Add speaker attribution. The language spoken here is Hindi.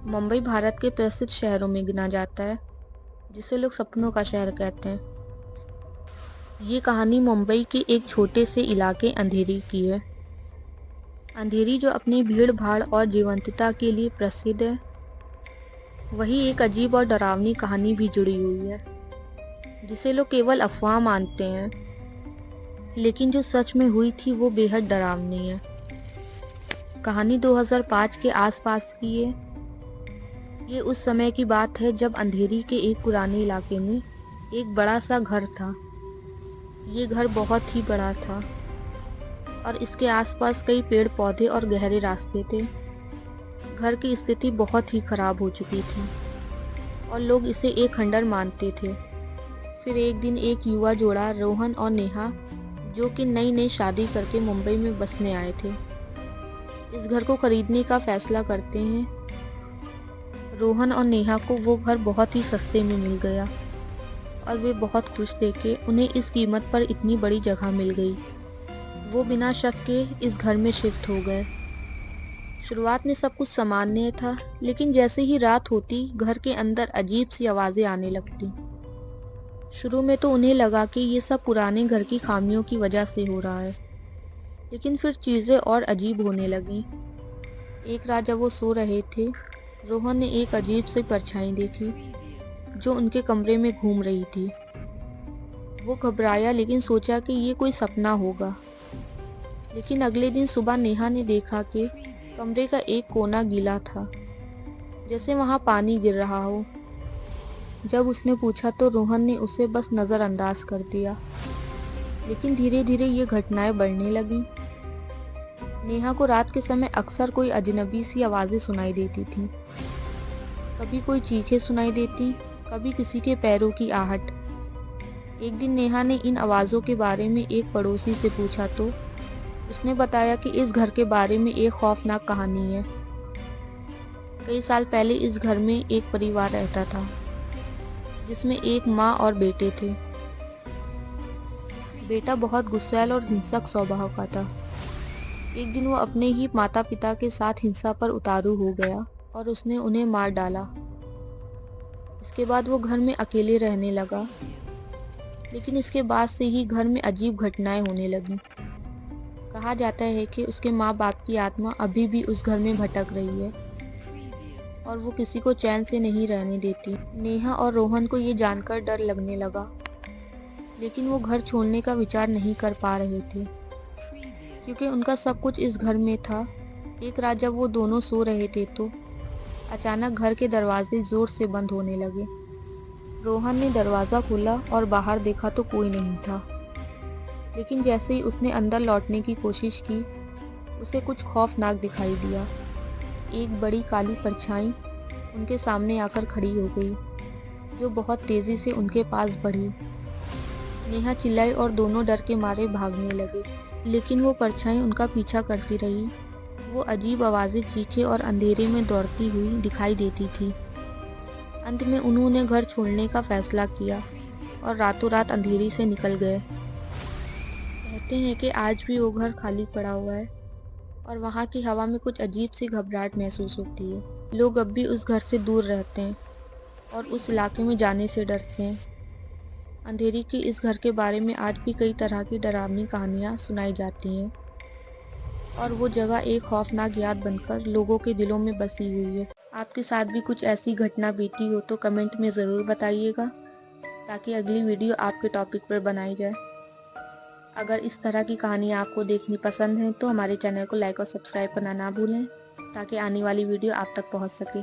Speaker 1: मुंबई भारत के प्रसिद्ध शहरों में गिना जाता है, जिसे लोग सपनों का शहर कहते हैं। ये कहानी मुंबई के एक छोटे से इलाके अंधेरी की है। अंधेरी जो अपनी भीड़-भाड़ और जीवंतता के लिए प्रसिद्ध है, वहीं एक अजीब और डरावनी कहानी भी जुड़ी हुई है, जिसे लोग केवल अफवाह मानते हैं, लेकिन जो सच में हुई थी वो बेहद डरावनी है। कहानी 2005 के आसपास की है। ये उस समय की बात है जब अंधेरी के एक पुराने इलाके में एक बड़ा सा घर था। ये घर बहुत ही बड़ा था और इसके आसपास कई पेड़ पौधे और गहरे रास्ते थे। घर की स्थिति बहुत ही खराब हो चुकी थी और लोग इसे एक खंडर मानते थे। फिर एक दिन एक युवा जोड़ा रोहन और नेहा, जो कि नई नई शादी करके मुंबई में बसने आए थे, इस घर को खरीदने का फैसला करते हैं। रोहन और नेहा को वो घर बहुत ही सस्ते में मिल गया और वे बहुत खुश थे कि उन्हें इस कीमत पर इतनी बड़ी जगह मिल गई। वो बिना शक के इस घर में शिफ्ट हो गए। शुरुआत में सब कुछ सामान्य था, लेकिन जैसे ही रात होती घर के अंदर अजीब सी आवाजें आने लगती। शुरू में तो उन्हें लगा कि ये सब पुराने घर की खामियों की वजह से हो रहा है, लेकिन फिर चीजें और अजीब होने लगी। एक रात जब वो सो रहे थे, रोहन ने एक अजीब सी परछाई देखी जो उनके कमरे में घूम रही थी। वो घबराया लेकिन सोचा कि ये कोई सपना होगा। लेकिन अगले दिन सुबह नेहा ने देखा कि कमरे का एक कोना गीला था, जैसे वहां पानी गिर रहा हो। जब उसने पूछा तो रोहन ने उसे बस नजरअंदाज कर दिया। लेकिन धीरे धीरे ये घटनाएं बढ़ने लगी। नेहा को रात के समय अक्सर कोई अजनबी सी आवाजें सुनाई देती थी। कभी कोई चीखें सुनाई देती, कभी किसी के पैरों की आहट। एक दिन नेहा ने इन आवाजों के बारे में एक पड़ोसी से पूछा तो उसने बताया कि इस घर के बारे में एक खौफनाक कहानी है। कई साल पहले इस घर में एक परिवार रहता था, जिसमें एक माँ और बेटे थे। बेटा बहुत गुस्सैल और हिंसक स्वभाव का था। एक दिन वो अपने ही माता पिता के साथ हिंसा पर उतारू हो गया और उसने उन्हें मार डाला। इसके बाद वो घर में अकेले रहने लगा, लेकिन इसके बाद से ही घर में अजीब घटनाएं होने लगी। कहा जाता है कि उसके माँ बाप की आत्मा अभी भी उस घर में भटक रही है और वो किसी को चैन से नहीं रहने देती। नेहा और रोहन को ये जानकर डर लगने लगा, लेकिन वो घर छोड़ने का विचार नहीं कर पा रहे थे, क्योंकि उनका सब कुछ इस घर में था। एक रात जब वो दोनों सो रहे थे तो अचानक घर के दरवाजे जोर से बंद होने लगे। रोहन ने दरवाजा खोला और बाहर देखा तो कोई नहीं था, लेकिन जैसे ही उसने अंदर लौटने की कोशिश की, उसे कुछ खौफनाक दिखाई दिया। एक बड़ी काली परछाई उनके सामने आकर खड़ी हो गई, जो बहुत तेजी से उनके पास बढ़ी। नेहा चिल्लाई और दोनों डर के मारे भागने लगे, लेकिन वो परछाई उनका पीछा करती रही। वो अजीब आवाजें, चीखें और अंधेरे में दौड़ती हुई दिखाई देती थी। अंत में उन्होंने घर छोड़ने का फैसला किया और रातों रात अंधेरी से निकल गए। कहते हैं कि आज भी वो घर खाली पड़ा हुआ है और वहाँ की हवा में कुछ अजीब सी घबराहट महसूस होती है। लोग अब भी उस घर से दूर रहते हैं और उस इलाके में जाने से डरते हैं। अंधेरी के इस घर के बारे में आज भी कई तरह की डरावनी कहानियाँ सुनाई जाती हैं और वो जगह एक खौफनाक याद बनकर लोगों के दिलों में बसी हुई है। आपके साथ भी कुछ ऐसी घटना बीती हो तो कमेंट में ज़रूर बताइएगा, ताकि अगली वीडियो आपके टॉपिक पर बनाई जाए। अगर इस तरह की कहानियाँ आपको देखनी पसंद है तो हमारे चैनल को लाइक और सब्सक्राइब करना ना भूलें, ताकि आने वाली वीडियो आप तक पहुँच सके।